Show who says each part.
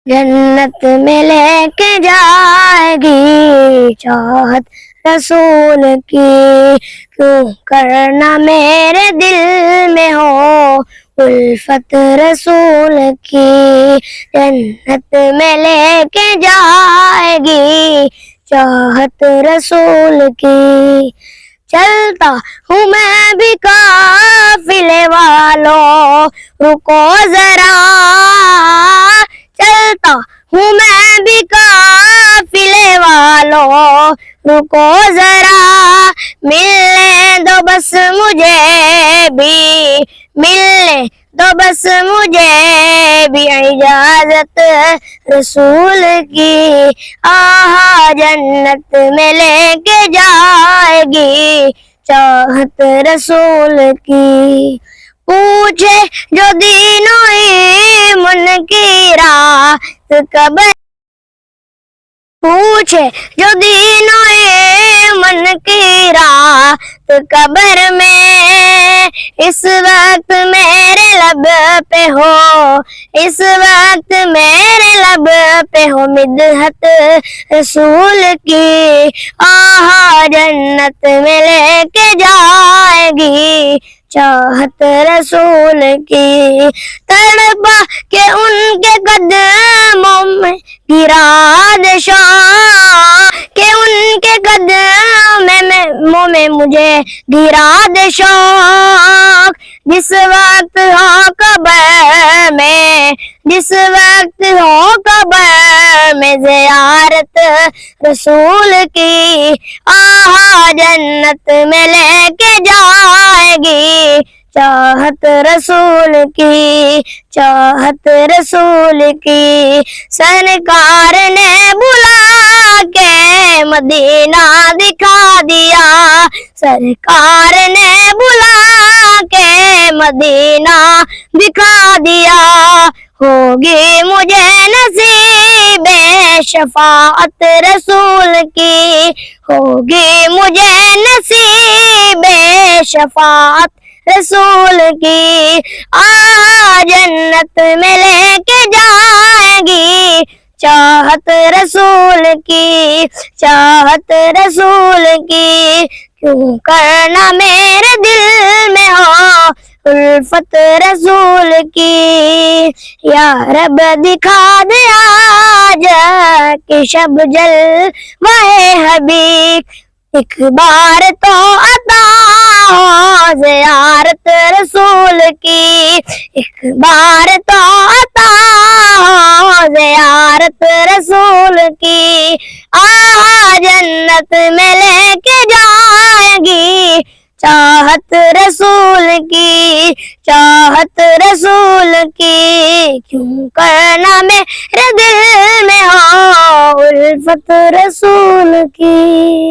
Speaker 1: جنت میں لے کے جائے گی چاہت رسول کی، کیوں کرنا میرے دل میں ہو الفت رسول کی۔ جنت میں لے کے جائے گی چاہت رسول کی۔ چلتا ہوں میں بھی قافلے والوں رکو ذرا، چلتا ہوں میں بھی قافلے والوں رکو ذرا، ملنے دو بس مجھے بھی، ملنے دو بس مجھے بھی اجازت رسول کی۔ آہا جنت میں لے کے جائے گی چاہت رسول کی۔ پوچھے جو دین و ایمان کی رات قبر، پوچھے جو دین و ایمان کی رات قبر میں، اس وقت میرے لب پہ ہو، اس وقت میرے لب پہ ہو مدحت رسول کی۔ آہا جنت میں لے کے جائے گی چاہت رسول کی۔ تڑپا کہ ان کے قدموں میں گرا دے شوق، کہ ان کے قدموں میں مجھے گرا دے شوق، جس وقت ہو قبر میں، جس وقت ہو قبر میں زیارت رسول کی۔ آہا جنت میں لے کے جائے گی چاہت رسول کی، چاہت رسول کی۔ سرکار نے بلا کے مدینہ دکھا دیا، سرکار نے بلا کے مدینہ دکھا دیا، ہوگی مجھے نصیب شفاعت رسول کی، ہوگی مجھے نصیب شفاعت رسول کی۔ جنت میں لے کے جائے گی چاہت رسول کی، چاہت رسول کی، کیوں کرنا میرے دل میں ہو الفت رسول کی۔ یا رب دکھا دے آج کہ شب جلوہ حبیب، ایک بار تو عطا ہو زیارت رسول کی، ایک بار تو عطا ہو زیارت رسول کی۔ آہا جنت میں لے کے جائے گی چاہت رسول کی، چاہت رسول کی، کیوں کرنا میرے دل میں ہو الفت رسول کی۔